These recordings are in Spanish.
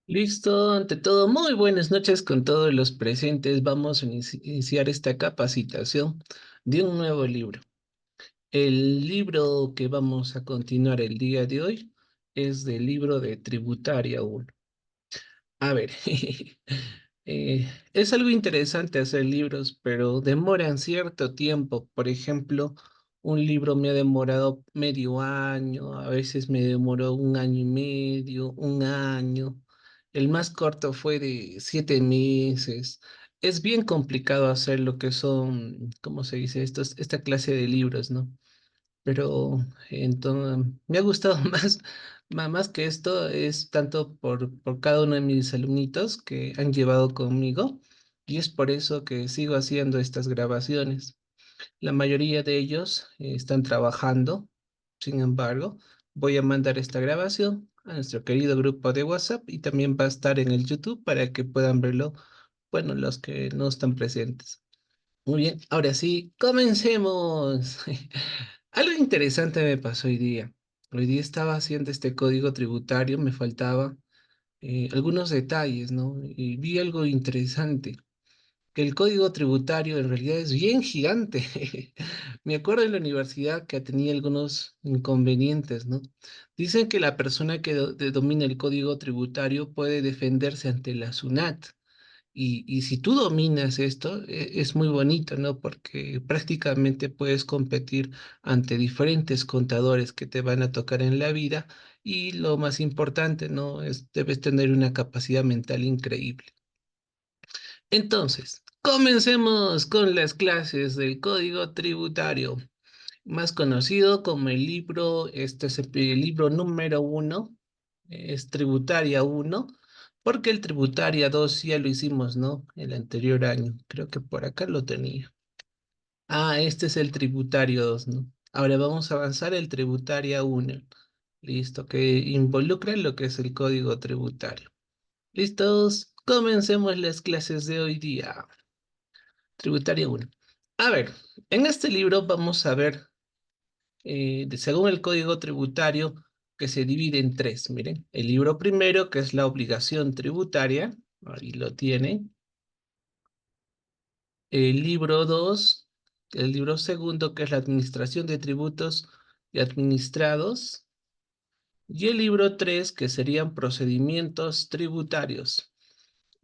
Listo, ante todo, muy buenas noches con todos los presentes. Vamos a iniciar esta capacitación de un nuevo libro. El libro que vamos a continuar el día de hoy es del libro de Tributaria 1. A ver, es algo interesante hacer libros, pero demoran cierto tiempo. Por ejemplo, un libro me ha demorado medio año, a veces me demoró un año y medio, un año. El más corto fue de 7 meses. Es bien complicado hacer lo que son, ¿cómo se dice? Esta clase de libros, ¿no? Pero entonces me ha gustado más que esto, es tanto por cada uno de mis alumnitos que han llevado conmigo y es por eso que sigo haciendo estas grabaciones. La mayoría de ellos están trabajando, sin embargo, voy a mandar esta grabación a nuestro querido grupo de WhatsApp y también va a estar en el YouTube para que puedan verlo, bueno, los que no están presentes. Muy bien, ahora sí, comencemos. Algo interesante me pasó hoy día. Hoy día estaba haciendo este código tributario, me faltaba algunos detalles, ¿no? Y vi algo interesante, que el código tributario en realidad es bien gigante. Me acuerdo en la universidad que tenía algunos inconvenientes, ¿no? Dicen que la persona que domina el código tributario puede defenderse ante la SUNAT. Y si tú dominas esto, es muy bonito, ¿no? Porque prácticamente puedes competir ante diferentes contadores que te van a tocar en la vida y lo más importante, ¿no? Debes tener una capacidad mental increíble. Entonces, comencemos con las clases del Código Tributario, más conocido como el libro, este es el libro número 1, es Tributaria 1, porque el Tributaria 2 ya lo hicimos, ¿no? El anterior año, creo que por acá lo tenía. Ah, este es el Tributario 2, ¿no? Ahora vamos a avanzar el Tributaria 1. Listo, que involucra lo que es el código tributario. ¿Listos? Comencemos las clases de hoy día. Tributaria 1. A ver, en este libro vamos a ver según el Código Tributario, que se divide en tres. Miren, el libro primero, que es la obligación tributaria, ahí lo tienen. El libro 2, el libro segundo, que es la administración de tributos y administrados. Y el libro 3, que serían procedimientos tributarios.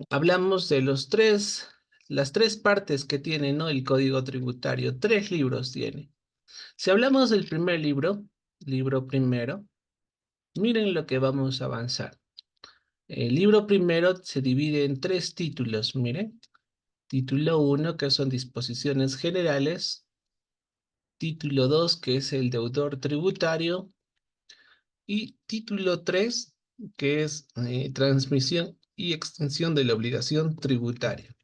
Hablamos de las tres partes que tiene, ¿no? El Código Tributario. Tres libros tiene. Si hablamos del primer libro, libro primero, miren lo que vamos a avanzar. El libro primero se divide en tres títulos, miren. Título uno, que son disposiciones generales. Título 2, que es el deudor tributario. Y título 3, que es transmisión y extensión de la obligación tributaria.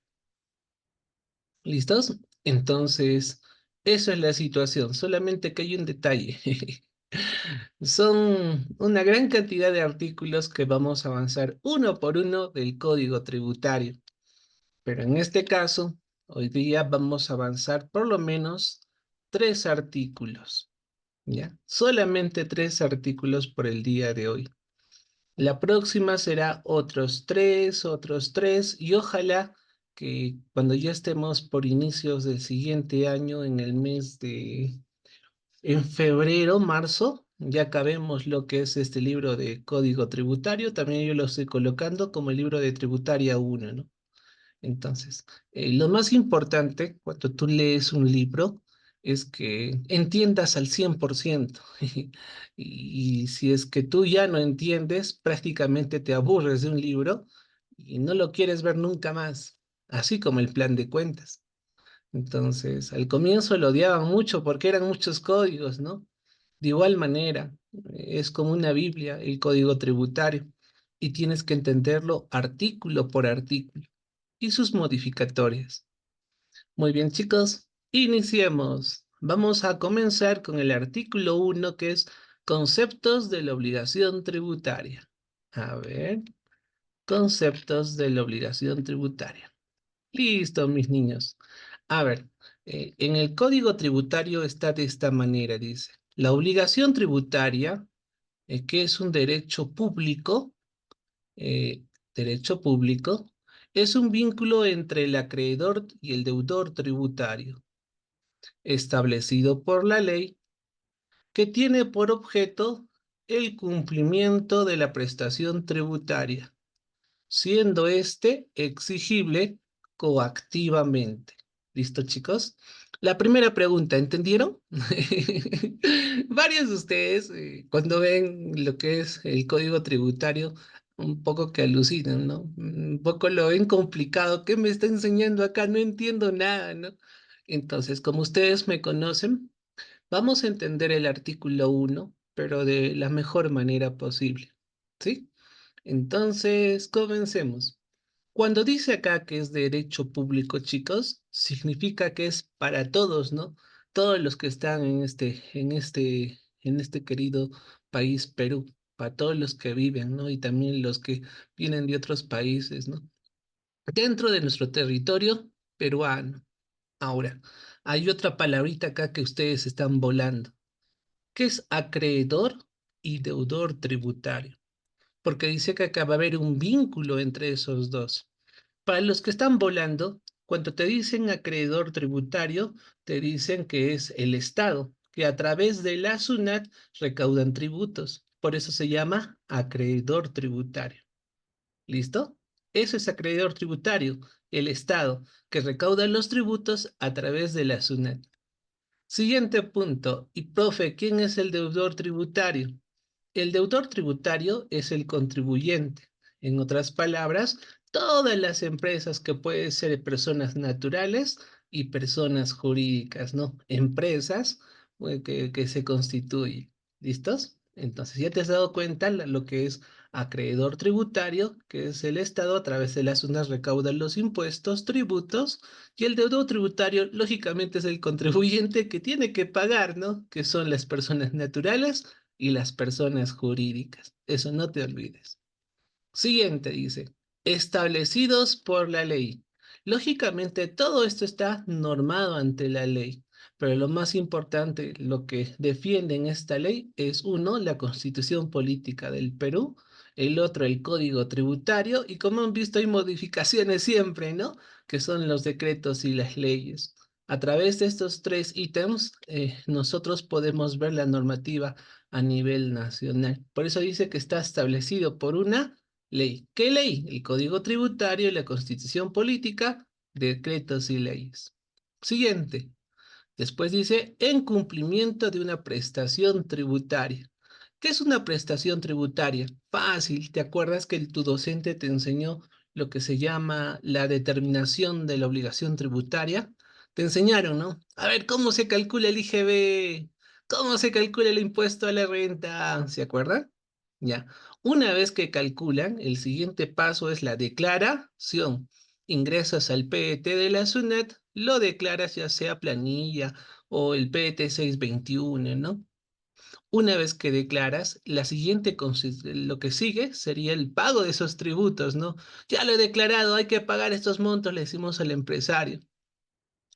¿Listos? Entonces, esa es la situación, solamente que hay un detalle. Son una gran cantidad de artículos que vamos a avanzar uno por uno del código tributario. Pero en este caso, hoy día vamos a avanzar por lo menos tres artículos, ¿ya? Solamente tres artículos por el día de hoy. La próxima será otros tres, y ojalá que cuando ya estemos por inicios del siguiente año, en el mes en febrero, marzo, ya acabemos lo que es este libro de Código Tributario. También yo lo estoy colocando como el libro de Tributaria 1, ¿no? Entonces, lo más importante cuando tú lees un libro es que entiendas al 100%. Y si es que tú ya no entiendes, prácticamente te aburres de un libro y no lo quieres ver nunca más, así como el plan de cuentas. Entonces, al comienzo lo odiaban mucho porque eran muchos códigos, ¿no? De igual manera, es como una Biblia, el código tributario, y tienes que entenderlo artículo por artículo y sus modificatorias. Muy bien, chicos, iniciemos. Vamos a comenzar con el artículo 1, que es conceptos de la obligación tributaria. A ver, conceptos de la obligación tributaria. Listo, mis niños. A ver, en el Código Tributario está de esta manera, dice, la obligación tributaria, que es un derecho público, Derecho público es un vínculo entre el acreedor y el deudor tributario, establecido por la ley, que tiene por objeto el cumplimiento de la prestación tributaria, siendo este exigible coactivamente. ¿Listo, chicos? La primera pregunta, ¿entendieron? Varios de ustedes, cuando ven lo que es el código tributario, un poco que alucinan, ¿no? Un poco lo ven complicado. ¿Qué me está enseñando acá? No entiendo nada, ¿no? Entonces, como ustedes me conocen, vamos a entender el artículo 1, pero de la mejor manera posible. ¿Sí? Entonces, comencemos. Cuando dice acá que es derecho público, chicos, significa que es para todos, ¿no? Todos los que están en este querido país Perú, para todos los que viven, ¿no? Y también los que vienen de otros países, ¿no? Dentro de nuestro territorio peruano. Ahora, hay otra palabrita acá que ustedes están volando, que es acreedor y deudor tributario, porque dice que acá va a haber un vínculo entre esos dos. Para los que están volando, cuando te dicen acreedor tributario, te dicen que es el Estado, que a través de la SUNAT recaudan tributos. Por eso se llama acreedor tributario. ¿Listo? Eso es acreedor tributario, el Estado, que recauda los tributos a través de la SUNAT. Siguiente punto. Y profe, ¿quién es el deudor tributario? El deudor tributario es el contribuyente. En otras palabras, todas las empresas que pueden ser personas naturales y personas jurídicas, ¿no? Empresas que se constituyen. ¿Listos? Entonces, ya te has dado cuenta lo que es acreedor tributario, que es el Estado a través de las unas recauda los impuestos, tributos, y el deudor tributario, lógicamente, es el contribuyente que tiene que pagar, ¿no? Que son las personas naturales y las personas jurídicas. Eso no te olvides. Siguiente dice, establecidos por la ley. Lógicamente, todo esto está normado ante la ley, pero lo más importante, lo que defiende en esta ley es uno, la Constitución Política del Perú, el otro, el Código Tributario, y como han visto, hay modificaciones siempre, ¿no? Que son los decretos y las leyes. A través de estos tres ítems, nosotros podemos ver la normativa a nivel nacional. Por eso dice que está establecido por una ley. ¿Qué ley? El Código Tributario y la Constitución Política, decretos y leyes. Siguiente. Después dice, en cumplimiento de una prestación tributaria. ¿Qué es una prestación tributaria? Fácil, ¿te acuerdas que tu docente te enseñó lo que se llama la determinación de la obligación tributaria? Te enseñaron, ¿no? A ver, ¿cómo se calcula el IGB? ¿Cómo se calcula el impuesto a la renta? ¿Se acuerdan? Ya. Una vez que calculan, el siguiente paso es la declaración. Ingresas al PET de la SUNET, lo declaras ya sea planilla o el PET 621, ¿no? Una vez que declaras, lo que sigue sería el pago de esos tributos, ¿no? Ya lo he declarado, hay que pagar estos montos, le decimos al empresario.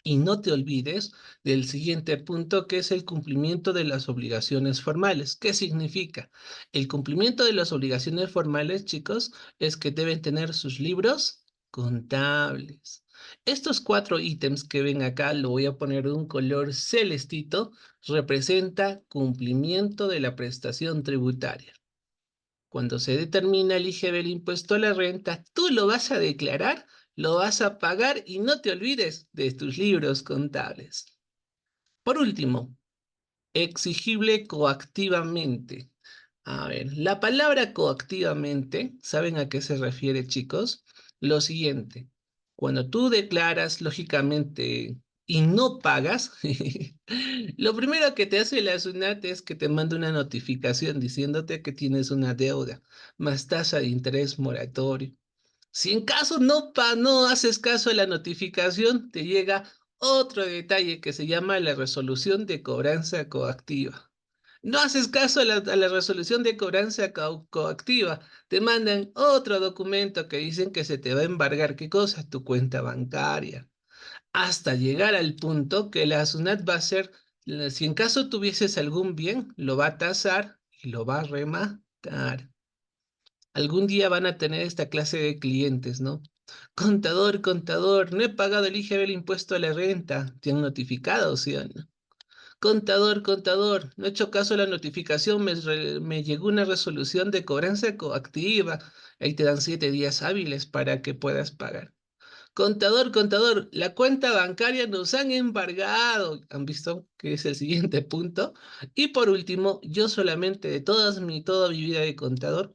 Y no te olvides del siguiente punto, que es el cumplimiento de las obligaciones formales. ¿Qué significa? El cumplimiento de las obligaciones formales, chicos, es que deben tener sus libros contables. Estos cuatro ítems que ven acá, lo voy a poner de un color celestito, representa cumplimiento de la prestación tributaria. Cuando se determina el IGB del impuesto a la renta, tú lo vas a declarar, lo vas a pagar y no te olvides de tus libros contables. Por último, exigible coactivamente. A ver, la palabra coactivamente, ¿saben a qué se refiere, chicos? Lo siguiente, cuando tú declaras, lógicamente, y no pagas, lo primero que te hace la SUNAT es que te manda una notificación diciéndote que tienes una deuda, más tasa de interés moratorio. Si en caso no haces caso a la notificación, te llega otro detalle que se llama la resolución de cobranza coactiva. No haces caso a la resolución de cobranza coactiva, te mandan otro documento que dicen que se te va a embargar, ¿qué cosa? Tu cuenta bancaria. Hasta llegar al punto que la SUNAT va a hacer, si en caso tuvieses algún bien, lo va a tasar y lo va a rematar. Algún día van a tener esta clase de clientes, ¿no? Contador, contador, no he pagado el IGB, el impuesto a la renta. ¿Te han notificado, sí o no? Contador, contador, no he hecho caso a la notificación, me llegó una resolución de cobranza coactiva. Ahí te dan 7 días hábiles para que puedas pagar. Contador, contador, la cuenta bancaria nos han embargado. ¿Han visto que es el siguiente punto? Y por último, yo solamente de toda mi vida de contador,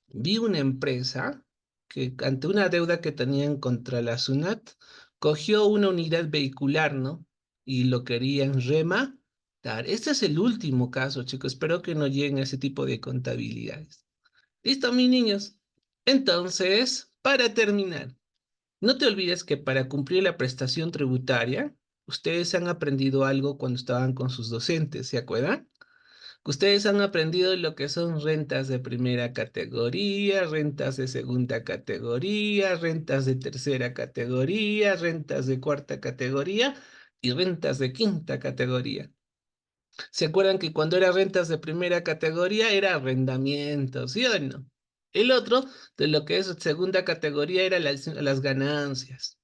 vi una empresa que ante una deuda que tenían contra la SUNAT, cogió una unidad vehicular, ¿no? Y lo querían rematar. Este es el último caso, chicos. Espero que no lleguen a ese tipo de contabilidades. ¿Listo, mis niños? Entonces, para terminar. No te olvides que para cumplir la prestación tributaria, ustedes han aprendido algo cuando estaban con sus docentes, ¿se acuerdan? Ustedes han aprendido lo que son rentas de primera categoría, rentas de segunda categoría, rentas de tercera categoría, rentas de cuarta categoría y rentas de quinta categoría. ¿Se acuerdan que cuando era rentas de primera categoría era arrendamiento, sí o no? El otro, de lo que es segunda categoría, era las ganancias.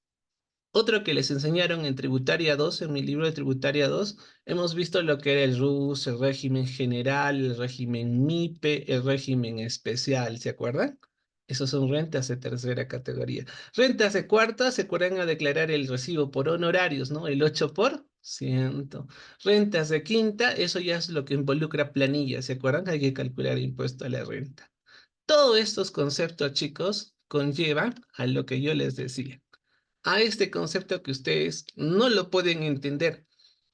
Otro que les enseñaron en Tributaria 2, en mi libro de Tributaria 2, hemos visto lo que era el RUS, el régimen general, el régimen MIPE, el régimen especial, ¿se acuerdan? Esos son rentas de tercera categoría. Rentas de cuarta, se acuerdan a declarar el recibo por honorarios, ¿no? El 8%. Rentas de quinta, eso ya es lo que involucra planilla, ¿se acuerdan? Hay que calcular impuesto a la renta. Todos estos conceptos, chicos, conllevan a lo que yo les decía, a este concepto que ustedes no lo pueden entender,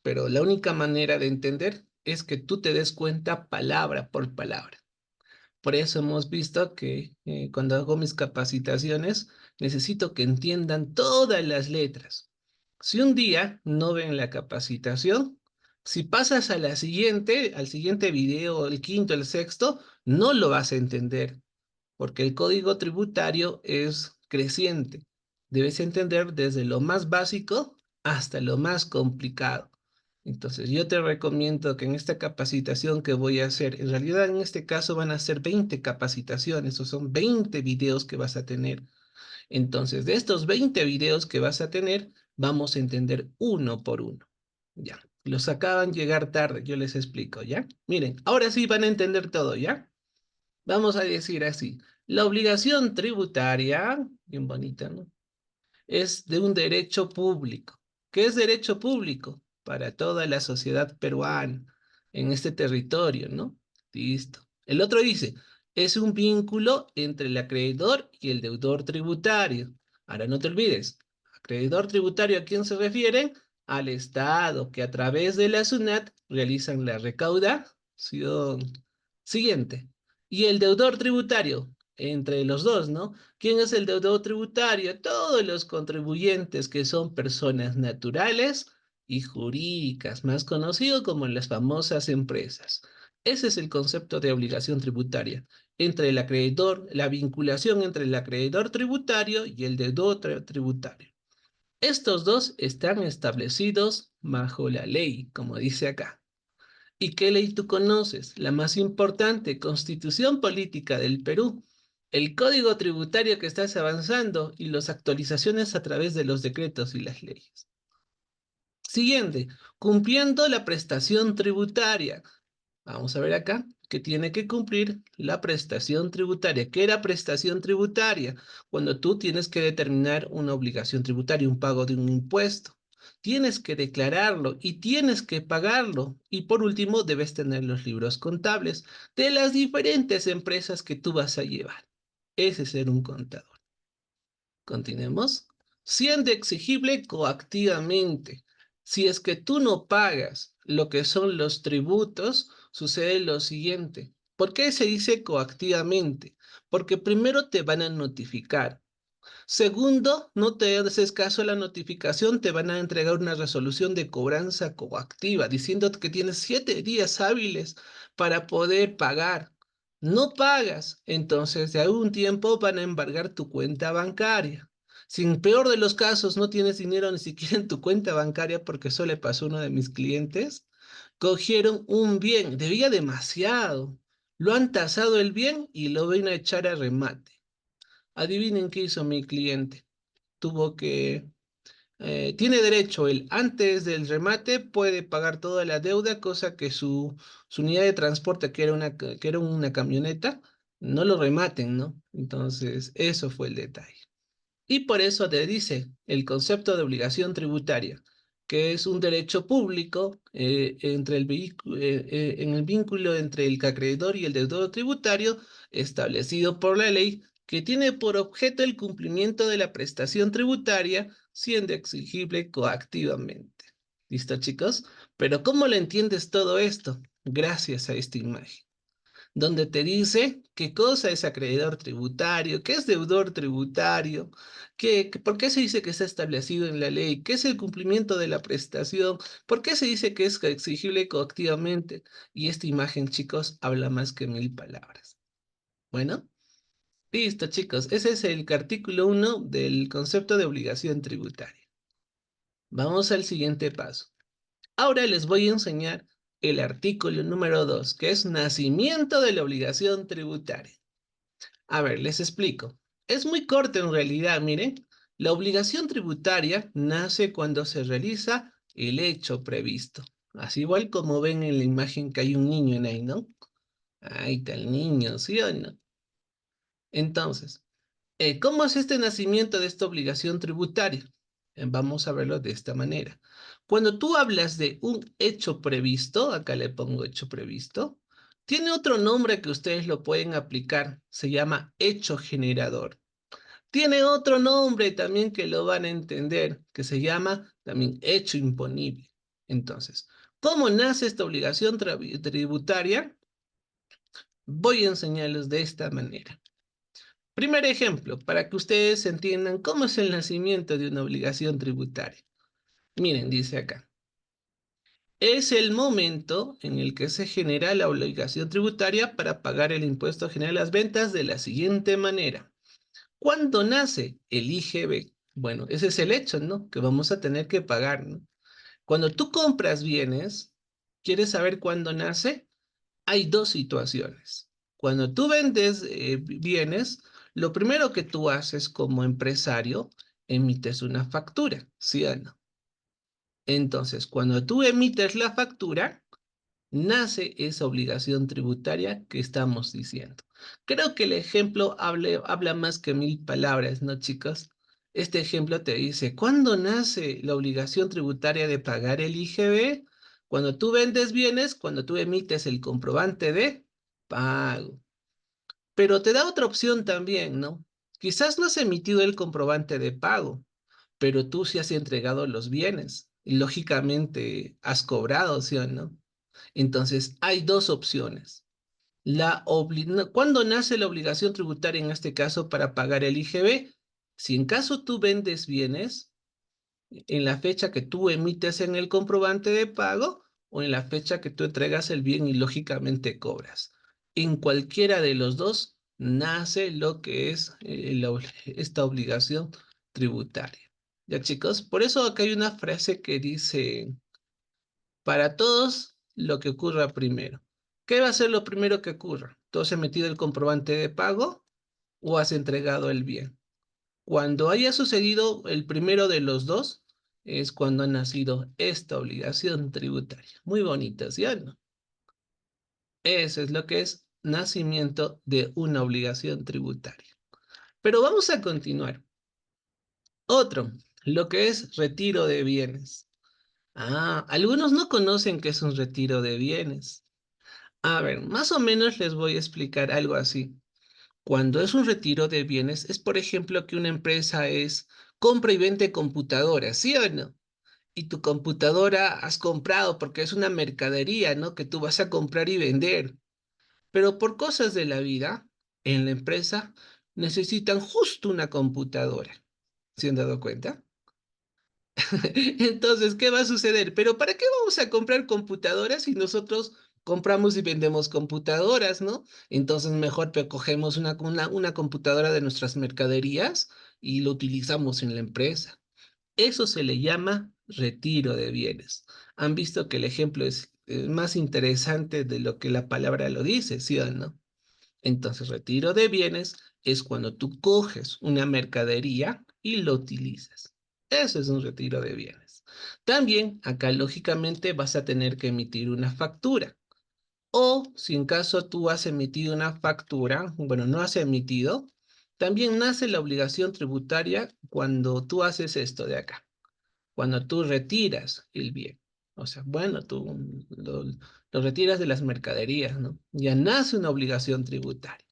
pero la única manera de entender es que tú te des cuenta palabra por palabra. Por eso hemos visto que cuando hago mis capacitaciones necesito que entiendan todas las letras. Si un día no ven la capacitación, si pasas a la siguiente, al siguiente video, el quinto, el sexto, no lo vas a entender porque el código tributario es creciente. Debes entender desde lo más básico hasta lo más complicado. Entonces, yo te recomiendo que en esta capacitación que voy a hacer, en realidad en este caso van a ser 20 capacitaciones, o son 20 videos que vas a tener. Entonces, de estos 20 videos que vas a tener, vamos a entender uno por uno. Ya, los acaban de llegar tarde, yo les explico, ¿ya? Miren, ahora sí van a entender todo, ¿ya? Vamos a decir así, la obligación tributaria, bien bonita, ¿no? Es de un derecho público. ¿Qué es derecho público? Para toda la sociedad peruana en este territorio, ¿no? Listo. El otro dice, es un vínculo entre el acreedor y el deudor tributario. Ahora no te olvides, acreedor tributario, ¿a quién se refiere? Al Estado, que a través de la SUNAT realizan la recaudación. Siguiente. Y el deudor tributario, entre los dos, ¿no? ¿Quién es el deudor tributario? Todos los contribuyentes que son personas naturales y jurídicas, más conocido como las famosas empresas. Ese es el concepto de obligación tributaria, entre el acreedor, la vinculación entre el acreedor tributario y el deudor tributario. Estos dos están establecidos bajo la ley, como dice acá. ¿Y qué ley tú conoces? La más importante, Constitución Política del Perú, el Código Tributario que estás avanzando y las actualizaciones a través de los decretos y las leyes. Siguiente, cumpliendo la prestación tributaria. Vamos a ver acá que tiene que cumplir la prestación tributaria. ¿Qué era prestación tributaria? Cuando tú tienes que determinar una obligación tributaria, un pago de un impuesto. Tienes que declararlo y tienes que pagarlo. Y por último, debes tener los libros contables de las diferentes empresas que tú vas a llevar. Ese es ser un contador. Continuemos. Siendo exigible coactivamente. Si es que tú no pagas lo que son los tributos, sucede lo siguiente. ¿Por qué se dice coactivamente? Porque primero te van a notificar. Segundo, no te haces caso a la notificación, te van a entregar una resolución de cobranza coactiva diciendo que tienes 7 días hábiles para poder pagar. No pagas, entonces de algún tiempo van a embargar tu cuenta bancaria. Si en peor de los casos no tienes dinero ni siquiera en tu cuenta bancaria, porque eso le pasó a uno de mis clientes, cogieron un bien, debía demasiado. Lo han tasado el bien y lo ven a echar a remate. Adivinen qué hizo mi cliente. Tuvo que tiene derecho, él antes del remate puede pagar toda la deuda, cosa que su unidad de transporte, que era una camioneta, no lo rematen, ¿no? Entonces, eso fue el detalle. Y por eso te dice el concepto de obligación tributaria, que es un derecho público en el vínculo entre el acreedor y el deudor tributario establecido por la ley, que tiene por objeto el cumplimiento de la prestación tributaria, siendo exigible coactivamente. ¿Listo, chicos? Pero ¿cómo le entiendes todo esto? Gracias a esta imagen donde te dice qué cosa es acreedor tributario, qué es deudor tributario, por qué se dice que está establecido en la ley, qué es el cumplimiento de la prestación, por qué se dice que es exigible coactivamente. Y esta imagen, chicos, habla más que 1000 palabras. Bueno, listo, chicos. Ese es el artículo 1 del concepto de obligación tributaria. Vamos al siguiente paso. Ahora les voy a enseñar el artículo número 2, que es nacimiento de la obligación tributaria. A ver, les explico. Es muy corto en realidad, miren. La obligación tributaria nace cuando se realiza el hecho previsto. Así igual como ven en la imagen que hay un niño en ahí, ¿no? Ahí está el niño, ¿sí o no? Entonces, ¿cómo es este nacimiento de esta obligación tributaria? Vamos a verlo de esta manera. Cuando tú hablas de un hecho previsto, acá le pongo hecho previsto, tiene otro nombre que ustedes lo pueden aplicar, se llama hecho generador. Tiene otro nombre también que lo van a entender, que se llama también hecho imponible. Entonces, ¿cómo nace esta obligación tributaria? Voy a enseñarles de esta manera. Primer ejemplo, para que ustedes entiendan cómo es el nacimiento de una obligación tributaria. Miren, dice acá. Es el momento en el que se genera la obligación tributaria para pagar el impuesto general a las ventas de la siguiente manera. ¿Cuándo nace el IGB? Bueno, ese es el hecho, ¿no? Que vamos a tener que pagar, ¿no? Cuando tú compras bienes, ¿quieres saber cuándo nace? Hay dos situaciones. Cuando tú vendes bienes, lo primero que tú haces como empresario, emites una factura, ¿sí o no? Entonces, cuando tú emites la factura, nace esa obligación tributaria que estamos diciendo. Creo que el ejemplo habla más que 1000 palabras, ¿no, chicos? Este ejemplo te dice, ¿cuándo nace la obligación tributaria de pagar el IGB? Cuando tú vendes bienes, cuando tú emites el comprobante de pago. Pero te da otra opción también, ¿no? Quizás no has emitido el comprobante de pago, pero tú sí has entregado los bienes y lógicamente has cobrado, ¿sí o no? Entonces, hay dos opciones. ¿Cuándo nace la obligación tributaria en este caso para pagar el IGB? Si en caso tú vendes bienes, en la fecha que tú emites en el comprobante de pago o en la fecha que tú entregas el bien y lógicamente cobras. En cualquiera de los dos nace lo que es esta obligación tributaria. Ya chicos, por eso acá hay una frase que dice, para todos lo que ocurra primero. ¿Qué va a ser lo primero que ocurra? ¿Tú has emitido el comprobante de pago o has entregado el bien? Cuando haya sucedido el primero de los dos, es cuando ha nacido esta obligación tributaria. Muy bonita, ¿sí o no? Eso es lo que es nacimiento de una obligación tributaria. Pero vamos a continuar. Otro, lo que es retiro de bienes. Algunos no conocen qué es un retiro de bienes. A ver, más o menos les voy a explicar algo así. Cuando es un retiro de bienes, es por ejemplo que una empresa compra y vende computadoras, ¿sí o no? Y tu computadora has comprado porque es una mercadería, ¿no? Que tú vas a comprar y vender. Pero por cosas de la vida, en la empresa necesitan justo una computadora. ¿Se han dado cuenta? Entonces, ¿qué va a suceder? Pero ¿para qué vamos a comprar computadoras si nosotros compramos y vendemos computadoras, ¿no? Entonces, mejor cogemos una computadora de nuestras mercaderías y lo utilizamos en la empresa. Eso se le llama retiro de bienes. Han visto que el ejemplo es más interesante de lo que la palabra lo dice, ¿sí o no? Entonces, retiro de bienes es cuando tú coges una mercadería y lo utilizas. Eso es un retiro de bienes. También acá lógicamente vas a tener que emitir una factura. O si en caso tú has emitido una factura, bueno, no has emitido, también nace la obligación tributaria cuando tú haces esto de acá, cuando tú retiras el bien. O sea, bueno, tú lo retiras de las mercaderías, ¿no? Ya nace una obligación tributaria.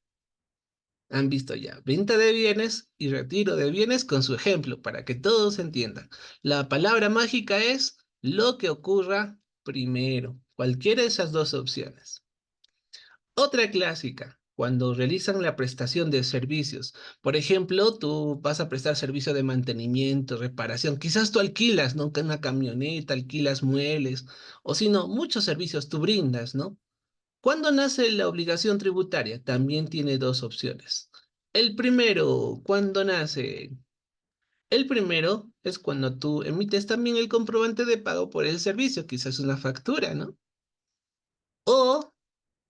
Han visto ya venta de bienes y retiro de bienes con su ejemplo para que todos entiendan. La palabra mágica es lo que ocurra primero, cualquiera de esas dos opciones. Otra clásica, cuando realizan la prestación de servicios. Por ejemplo, tú vas a prestar servicio de mantenimiento, reparación. Quizás tú alquilas, ¿no? Una camioneta, alquilas muebles, o si no, muchos servicios tú brindas, ¿no? ¿Cuándo nace la obligación tributaria? También tiene dos opciones. El primero, ¿cuándo nace? El primero es cuando tú emites también el comprobante de pago por el servicio, quizás una factura, ¿no? O,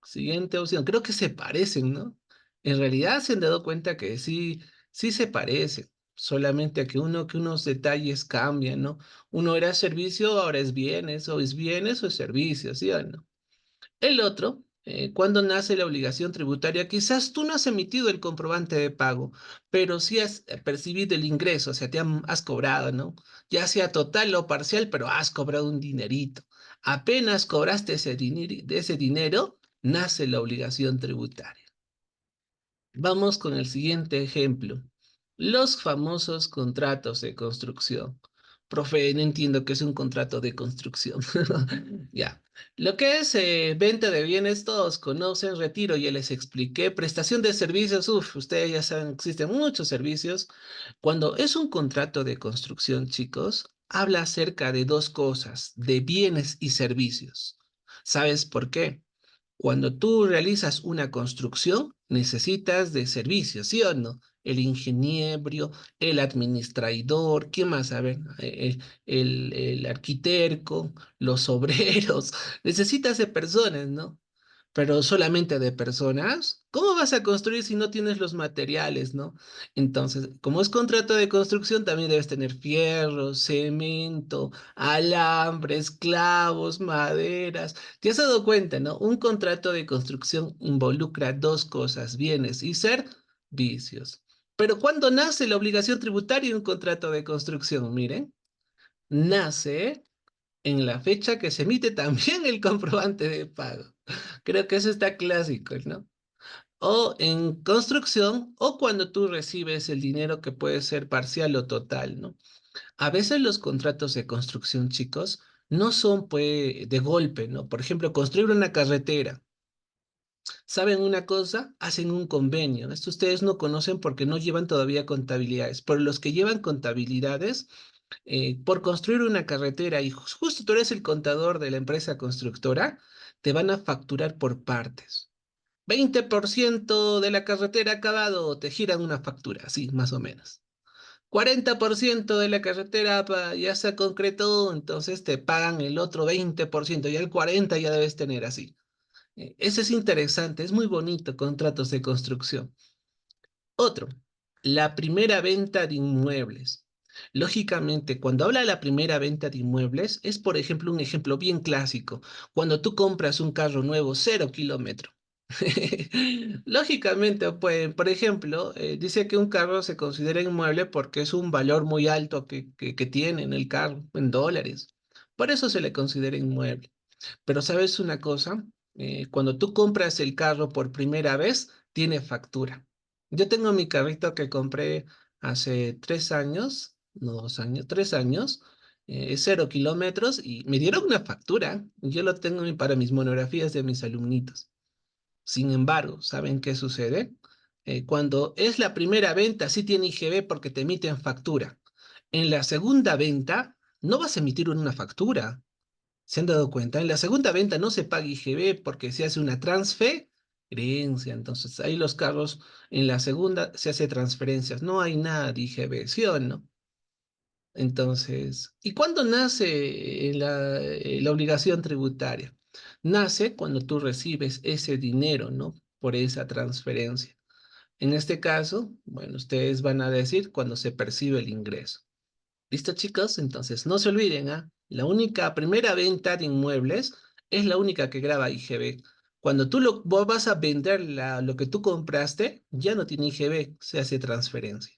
siguiente opción, creo que se parecen, ¿no? En realidad se han dado cuenta que sí, sí se parecen, solamente que unos detalles cambian, ¿no? Uno era servicio, ahora es bienes o es servicio, ¿sí o no? El otro, cuando nace la obligación tributaria, quizás tú no has emitido el comprobante de pago, pero sí has percibido el ingreso, o sea, has cobrado, ¿no? Ya sea total o parcial, pero has cobrado un dinerito. Apenas cobraste de ese dinero, nace la obligación tributaria. Vamos con el siguiente ejemplo. Los famosos contratos de construcción. Profe, no entiendo qué es un contrato de construcción. Ya. Lo que es venta de bienes, todos conocen, retiro, ya les expliqué. Prestación de servicios, ustedes ya saben, existen muchos servicios. Cuando es un contrato de construcción, chicos, habla acerca de dos cosas, de bienes y servicios. ¿Sabes por qué? Cuando tú realizas una construcción, necesitas de servicios, ¿sí o no? El ingeniero, el administrador, ¿qué más? A ver, el arquitecto, los obreros, necesitas de personas, ¿no? Pero solamente de personas. ¿Cómo vas a construir si no tienes los materiales, no? Entonces, como es contrato de construcción, también debes tener fierro, cemento, alambres, clavos, maderas. ¿Te has dado cuenta, no? Un contrato de construcción involucra dos cosas, bienes y servicios. Pero ¿cuándo nace la obligación tributaria de un contrato de construcción? Miren, nace en la fecha que se emite también el comprobante de pago. Creo que eso está clásico, ¿no? O en construcción o cuando tú recibes el dinero que puede ser parcial o total, ¿no? A veces los contratos de construcción, chicos, no son pues de golpe, ¿no? Por ejemplo, construir una carretera. ¿Saben una cosa? Hacen un convenio. Esto ustedes no conocen porque no llevan todavía contabilidades, pero los que llevan contabilidades por construir una carretera y justo tú eres el contador de la empresa constructora, te van a facturar por partes. 20% de la carretera acabado, te giran una factura, así, más o menos. 40% de la carretera ya se concretó, entonces te pagan el otro 20%, ya el 40% ya debes tener así. Ese es interesante, es muy bonito, contratos de construcción. Otro, la primera venta de inmuebles. Lógicamente, cuando habla de la primera venta de inmuebles, es por ejemplo un ejemplo bien clásico. Cuando tú compras un carro nuevo, 0 kilómetro. Lógicamente, pues, por ejemplo, dice que un carro se considera inmueble porque es un valor muy alto que tiene en el carro, en dólares. Por eso se le considera inmueble. Pero ¿sabes una cosa? Cuando tú compras el carro por primera vez, tiene factura. Yo tengo mi carrito que compré hace 3 años, no 2 años, 3 años, 0 kilómetros y me dieron una factura. Yo lo tengo para mis monografías de mis alumnitos. Sin embargo, ¿saben qué sucede? Cuando es la primera venta, sí tiene IGB porque te emiten factura. En la segunda venta, no vas a emitir una factura. ¿Se han dado cuenta? En la segunda venta no se paga IGB porque se hace una transferencia. Entonces, ahí los carros, en la segunda se hace transferencias. No hay nada de IGB, ¿sí o no? Entonces, ¿y cuándo nace la obligación tributaria? Nace cuando tú recibes ese dinero, ¿no? Por esa transferencia. En este caso, bueno, ustedes van a decir cuando se percibe el ingreso. ¿Listo, chicos? Entonces, no se olviden, ¿ah? La única primera venta de inmuebles es la única que graba IGB. Cuando vos vas a vender lo que tú compraste, ya no tiene IGB, se hace transferencia.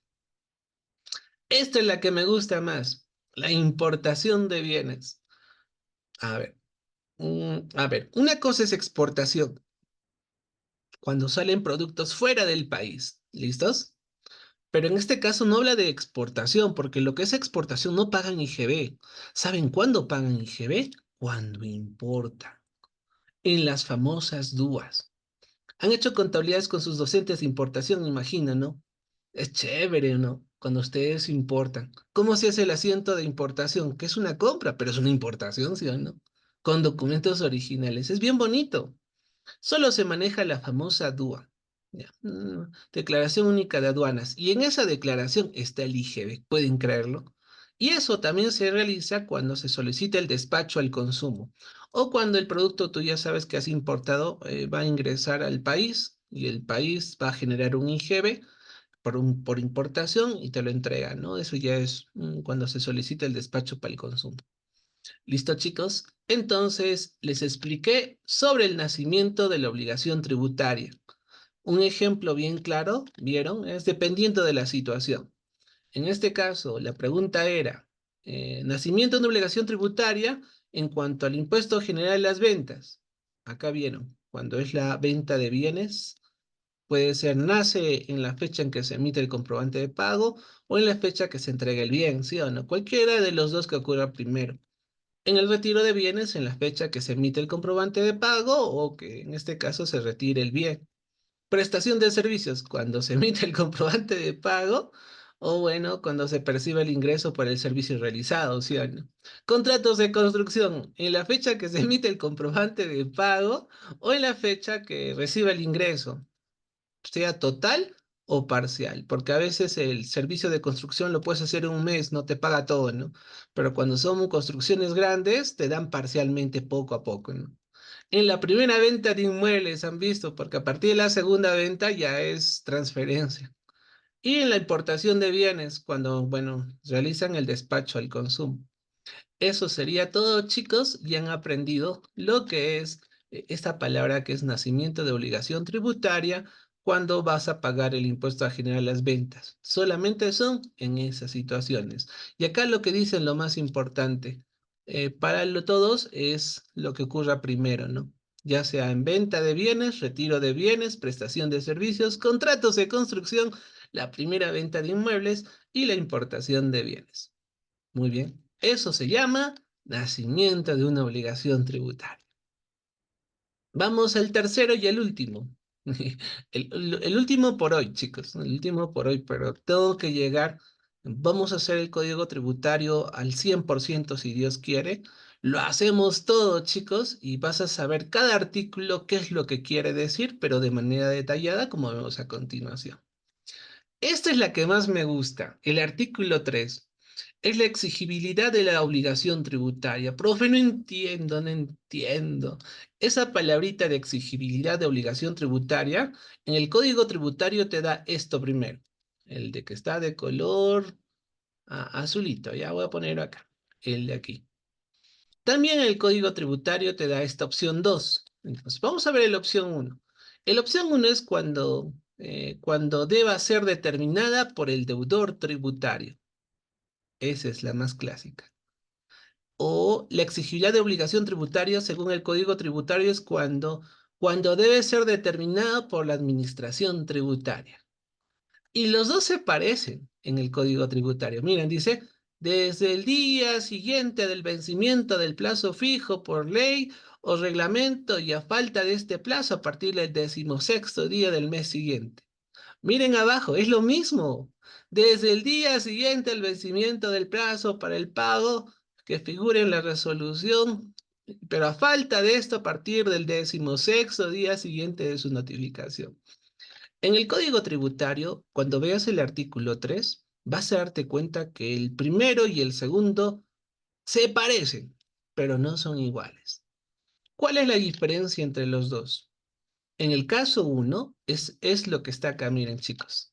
Esta es la que me gusta más, la importación de bienes. A ver, una cosa es exportación, cuando salen productos fuera del país. ¿Listos? Pero en este caso no habla de exportación, porque lo que es exportación no pagan IGB. ¿Saben cuándo pagan IGB? Cuando importan. En las famosas DUAs. Han hecho contabilidades con sus docentes de importación, me imagino, ¿no? Es chévere, ¿no? Cuando ustedes importan. ¿Cómo se hace el asiento de importación? Que es una compra, pero es una importación, ¿sí o no? Con documentos originales. Es bien bonito. Solo se maneja la famosa DUA, ya, Declaración Única de Aduanas. Y en esa declaración está el IGB, pueden creerlo. Y eso también se realiza cuando se solicita el despacho al consumo o cuando el producto tú ya sabes que has importado va a ingresar al país y el país va a generar un IGB por importación y te lo entrega, ¿no? Eso ya es cuando se solicita el despacho para el consumo. ¿Listo, chicos? Entonces, les expliqué sobre el nacimiento de la obligación tributaria. Un ejemplo bien claro, ¿vieron? Es dependiendo de la situación. En este caso, la pregunta era, nacimiento de una obligación tributaria en cuanto al impuesto general de las ventas. Acá vieron, cuando es la venta de bienes, puede ser nace en la fecha en que se emite el comprobante de pago o en la fecha que se entrega el bien, ¿sí o no? Cualquiera de los dos que ocurra primero. En el retiro de bienes, en la fecha que se emite el comprobante de pago o que en este caso se retire el bien. Prestación de servicios, cuando se emite el comprobante de pago o bueno, cuando se percibe el ingreso por el servicio realizado, ¿sí o no? Contratos de construcción, en la fecha que se emite el comprobante de pago o en la fecha que recibe el ingreso sea total o parcial, porque a veces el servicio de construcción lo puedes hacer en un mes, no te paga todo, ¿no? Pero cuando son construcciones grandes, te dan parcialmente poco a poco, ¿no? En la primera venta de inmuebles han visto, porque a partir de la segunda venta ya es transferencia. Y en la importación de bienes, cuando, bueno, realizan el despacho al consumo. Eso sería todo, chicos. Ya han aprendido lo que es esta palabra que es nacimiento de obligación tributaria cuando vas a pagar el impuesto a generar las ventas. Solamente son en esas situaciones. Y acá lo que dicen lo más importante para todos es lo que ocurra primero, ¿no? Ya sea en venta de bienes, retiro de bienes, prestación de servicios, contratos de construcción, la primera venta de inmuebles y la importación de bienes. Muy bien. Eso se llama nacimiento de una obligación tributaria. Vamos al tercero y el último. El último por hoy, chicos. El último por hoy, pero tengo que llegar. Vamos a hacer el código tributario al 100% si Dios quiere. Lo hacemos todo, chicos, y vas a saber cada artículo qué es lo que quiere decir, pero de manera detallada, como vemos a continuación. Esta es la que más me gusta, el artículo 3. Es la exigibilidad de la obligación tributaria. Profe, no entiendo, no entiendo. Esa palabrita de exigibilidad de obligación tributaria, en el código tributario te da esto primero. El de que está de color azulito, ya voy a poner acá, el de aquí. También el código tributario te da esta opción 2. Entonces, vamos a ver la opción 1. La opción 1 es cuando deba ser determinada por el deudor tributario. Esa es la más clásica. O la exigibilidad de obligación tributaria según el Código Tributario es cuando debe ser determinado por la administración tributaria. Y los dos se parecen en el Código Tributario. Miren, dice, desde el día siguiente del vencimiento del plazo fijo por ley o reglamento y a falta de este plazo a partir del 16º día del mes siguiente. Miren abajo, es lo mismo. Desde el día siguiente al vencimiento del plazo para el pago que figure en la resolución, pero a falta de esto a partir del 16º día siguiente de su notificación. En el Código Tributario, cuando veas el artículo 3, vas a darte cuenta que el primero y el segundo se parecen, pero no son iguales. ¿Cuál es la diferencia entre los dos? En el caso uno, es lo que está acá, miren chicos.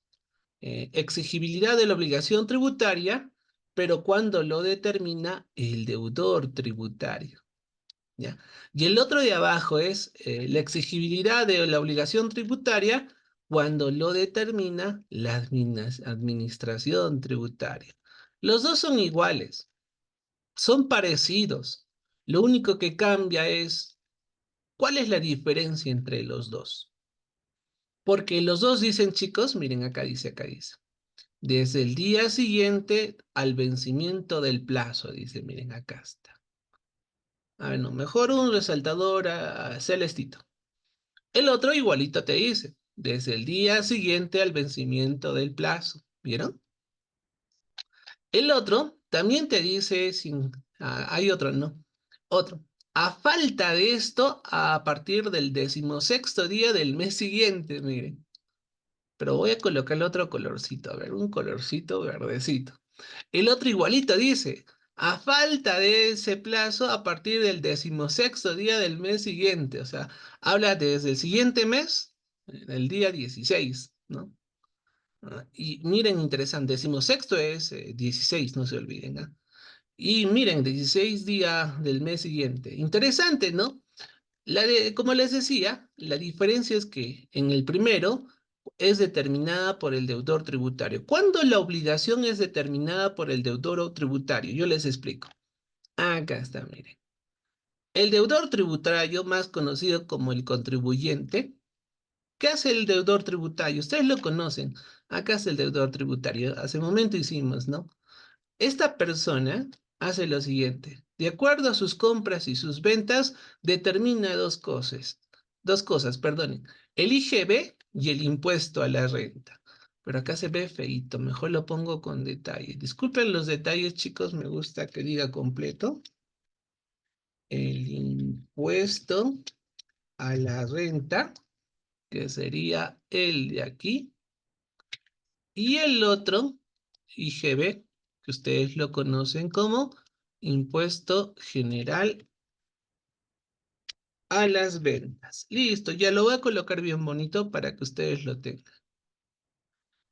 Exigibilidad de la obligación tributaria, pero cuando lo determina el deudor tributario. ¿Ya? Y el otro de abajo es la exigibilidad de la obligación tributaria cuando lo determina la administración tributaria. Los dos son iguales, son parecidos. Lo único que cambia es cuál es la diferencia entre los dos. Porque los dos dicen, chicos, miren, acá dice, desde el día siguiente al vencimiento del plazo, dice, miren, acá está. A ver, no, mejor un resaltador celestito. El otro igualito te dice, desde el día siguiente al vencimiento del plazo. ¿Vieron? El otro también te dice, hay otro, ¿no? Otro. A falta de esto, a partir del 16º día del mes siguiente, miren. Pero voy a colocarle otro colorcito, a ver, un colorcito verdecito. El otro igualito dice, a falta de ese plazo, a partir del 16º día del mes siguiente. O sea, habla desde el siguiente mes, el día 16, ¿no? Y miren, interesante, 16º es 16, no se olviden, ¿ah? Y miren, 16 días del mes siguiente. Interesante, ¿no? Como les decía, la diferencia es que en el primero es determinada por el deudor tributario. ¿Cuándo la obligación es determinada por el deudor tributario? Yo les explico. Acá está, miren. El deudor tributario, más conocido como el contribuyente, ¿qué hace el deudor tributario? Ustedes lo conocen. Acá es el deudor tributario. Hace un momento hicimos, ¿no? Esta persona hace lo siguiente. De acuerdo a sus compras y sus ventas, determina dos cosas, perdonen. El IGB y el impuesto a la renta. Pero acá se ve feíto, mejor lo pongo con detalle. Disculpen los detalles, chicos, me gusta que diga completo. El impuesto a la renta, que sería el de aquí, y el otro, IGB, que ustedes lo conocen como Impuesto General a las Ventas. Listo, ya lo voy a colocar bien bonito para que ustedes lo tengan.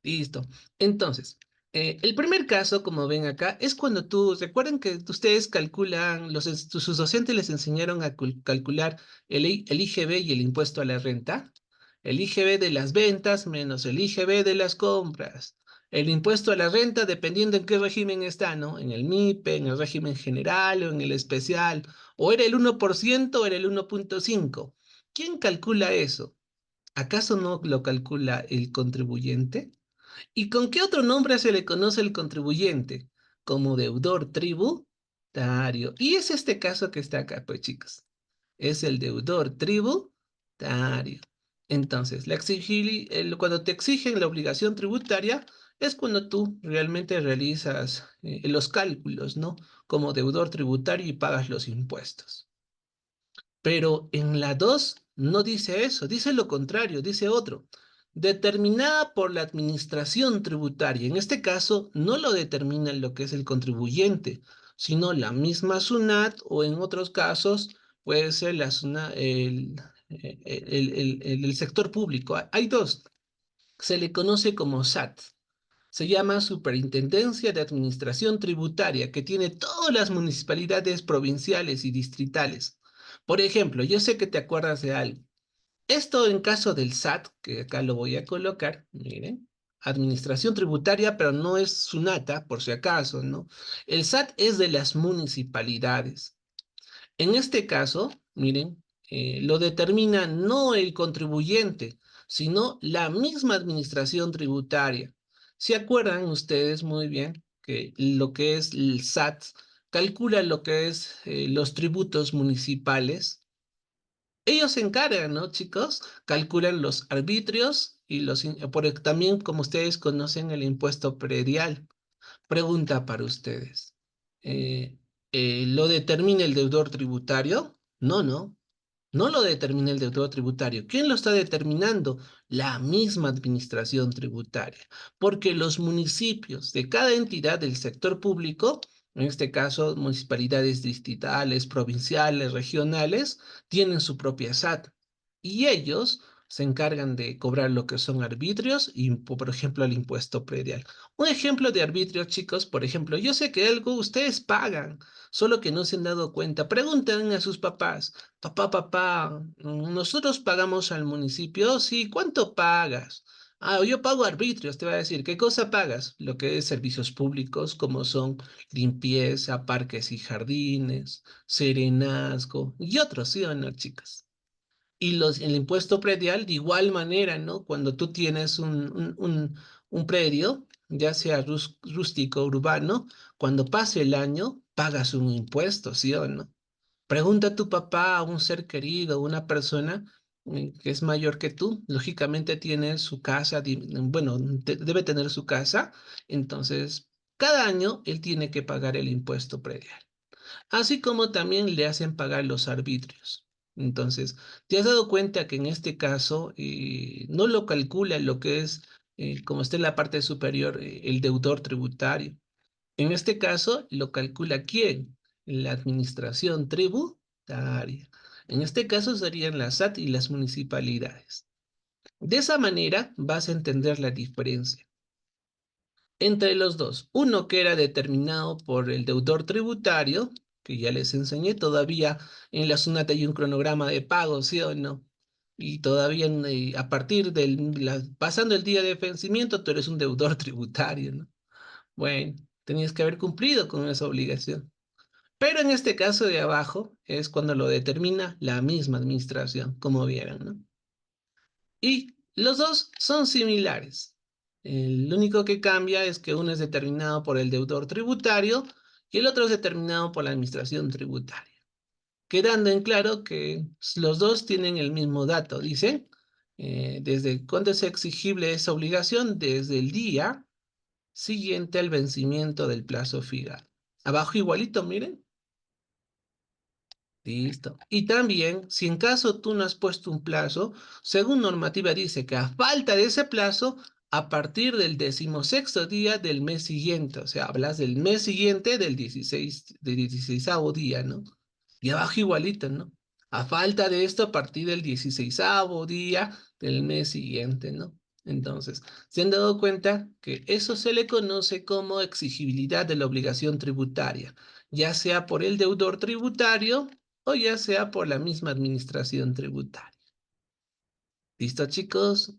Listo. Entonces, el primer caso, como ven acá, es cuando recuerden que ustedes calculan, sus docentes les enseñaron a calcular el IGB y el impuesto a la renta. El IGB de las ventas menos el IGB de las compras. El impuesto a la renta dependiendo en qué régimen está, ¿no? En el MIPE, en el régimen general o en el especial. O era el 1% o era el 1,5. ¿Quién calcula eso? ¿Acaso no lo calcula el contribuyente? ¿Y con qué otro nombre se le conoce al contribuyente? Como deudor tributario. Y es este caso que está acá, pues chicos. Es el deudor tributario. Entonces, cuando te exigen la obligación tributaria, es cuando tú realmente realizas los cálculos, ¿no? Como deudor tributario y pagas los impuestos. Pero en la 2 no dice eso, dice lo contrario, dice otro. Determinada por la administración tributaria. En este caso, no lo determina lo que es el contribuyente, sino la misma SUNAT o en otros casos puede ser la SUNAT, el sector público. Hay dos. Se le conoce como SAT. Se llama Superintendencia de Administración Tributaria, que tiene todas las municipalidades provinciales y distritales. Por ejemplo, yo sé que te acuerdas de algo. Esto en caso del SAT, que acá lo voy a colocar, miren, Administración Tributaria, pero no es SUNATA, por si acaso, ¿no? El SAT es de las municipalidades. En este caso, miren, lo determina no el contribuyente, sino la misma administración tributaria. ¿Se acuerdan ustedes muy bien que lo que es el SAT calcula lo que es los tributos municipales? Ellos se encargan, ¿no, chicos? Calculan los arbitrios y también, como ustedes conocen, el impuesto predial. Pregunta para ustedes. Eh, ¿Lo determina el deudor tributario? No, no. No lo determina el deudor tributario. ¿Quién lo está determinando? La misma administración tributaria. Porque los municipios de cada entidad del sector público En este caso, municipalidades distritales, provinciales, regionales, tienen su propia SAT y ellos se encargan de cobrar lo que son arbitrios y, por ejemplo, el impuesto predial. Un ejemplo de arbitrio, chicos, por ejemplo, yo sé que algo ustedes pagan, solo que no se han dado cuenta. Pregunten a sus papás, papá, nosotros pagamos al municipio, sí, ¿cuánto pagas? Ah, yo pago arbitrios, te va a decir, ¿qué cosa pagas? Lo que es servicios públicos, como son limpieza, parques y jardines, serenazgo y otros, ¿sí o no, chicas? Y el impuesto predial de igual manera, ¿no? Cuando tú tienes un predio, ya sea rústico o urbano, cuando pase el año, pagas un impuesto, ¿sí o no? Pregunta a tu papá, a un ser querido, una persona que es mayor que tú, lógicamente tiene su casa, bueno, debe tener su casa, entonces cada año él tiene que pagar el impuesto predial, así como también le hacen pagar los arbitrios. Entonces, ¿te has dado cuenta que en este caso no lo calcula lo que es, como está en la parte superior, el deudor tributario? En este caso, lo calcula quién? La administración tributaria. En este caso serían la SAT y las municipalidades. De esa manera vas a entender la diferencia entre los dos. Uno que era determinado por el deudor tributario, que ya les enseñé, todavía en la SUNAT hay un cronograma de pago, ¿sí o no? Y todavía a partir pasando el día de vencimiento, tú eres un deudor tributario, ¿no? Bueno, tenías que haber cumplido con esa obligación. Pero en este caso de abajo es cuando lo determina la misma administración, como vieron, ¿no? Y los dos son similares. Lo único que cambia es que uno es determinado por el deudor tributario y el otro es determinado por la administración tributaria. Quedando en claro que los dos tienen el mismo dato, dicen, desde cuándo es exigible esa obligación, desde el día siguiente al vencimiento del plazo fijado. Abajo igualito, miren. Listo. Y también, si en caso tú no has puesto un plazo, según normativa dice que a falta de ese plazo, a partir del 16º día del mes siguiente, o sea, hablas del mes siguiente del 16º día, ¿no? Y abajo igualito, ¿no? A falta de esto, a partir del 16º día del mes siguiente, ¿no? Entonces, se han dado cuenta que eso se le conoce como exigibilidad de la obligación tributaria, ya sea por el deudor tributario o ya sea por la misma administración tributaria. ¿Listo, chicos?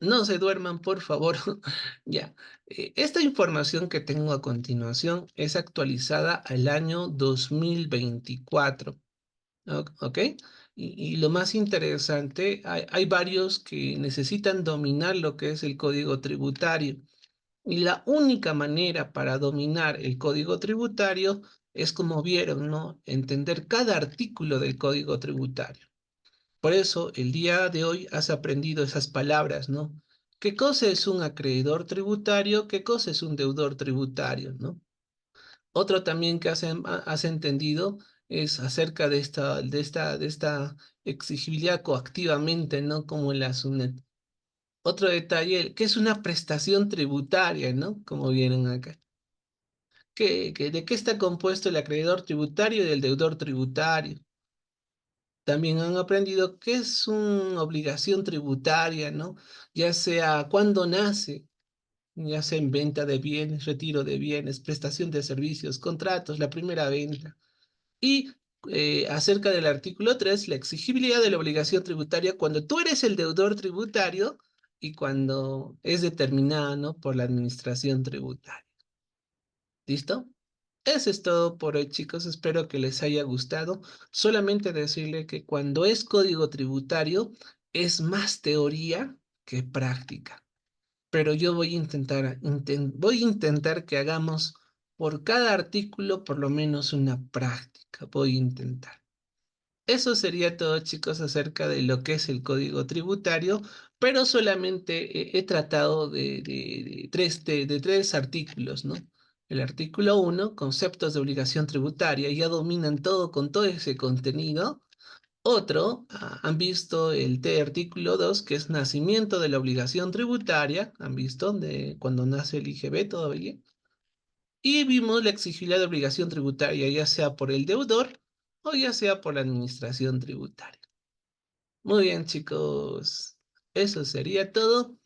No se duerman, por favor. Ya. Esta información que tengo a continuación es actualizada al año 2024. ¿Ok? Y lo más interesante, hay varios que necesitan dominar lo que es el código tributario. Y la única manera para dominar el código tributario es, como vieron, ¿no? Entender cada artículo del código tributario. Por eso, el día de hoy has aprendido esas palabras, ¿no? ¿Qué cosa es un acreedor tributario? ¿Qué cosa es un deudor tributario, ¿no? Otro también que has entendido es acerca de esta exigibilidad coactivamente, ¿no? Como en la SUNET. Otro detalle, que es una prestación tributaria, ¿no? Como vieron acá. ¿De qué está compuesto el acreedor tributario y el deudor tributario? También han aprendido qué es una obligación tributaria, ¿no? Ya sea cuando nace, ya sea en venta de bienes, retiro de bienes, prestación de servicios, contratos, la primera venta. Y acerca del artículo 3, la exigibilidad de la obligación tributaria cuando tú eres el deudor tributario y cuando es determinada, ¿no? Por la administración tributaria. ¿Listo? Eso es todo por hoy, chicos. Espero que les haya gustado. Solamente decirle que cuando es código tributario es más teoría que práctica. Pero yo voy a intentar que hagamos por cada artículo por lo menos una práctica. Voy a intentar. Eso sería todo, chicos, acerca de lo que es el código tributario, pero solamente he tratado de tres artículos, ¿no? El artículo 1, conceptos de obligación tributaria, ya dominan todo con todo ese contenido. Otro, han visto el artículo 2, que es nacimiento de la obligación tributaria, han visto de cuando nace el IGB todavía. Y vimos la exigibilidad de obligación tributaria, ya sea por el deudor o ya sea por la administración tributaria. Muy bien, chicos. Eso sería todo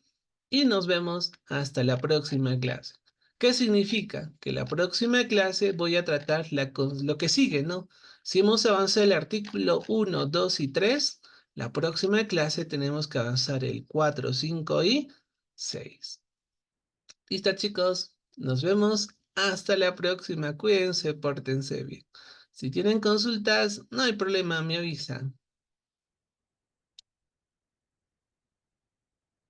y nos vemos hasta la próxima clase. ¿Qué significa? Que la próxima clase voy a tratar lo que sigue, ¿no? Si hemos avanzado el artículo 1, 2 y 3, la próxima clase tenemos que avanzar el 4, 5 y 6. ¿Listo, chicos? Nos vemos hasta la próxima. Cuídense, pórtense bien. Si tienen consultas, no hay problema, me avisan.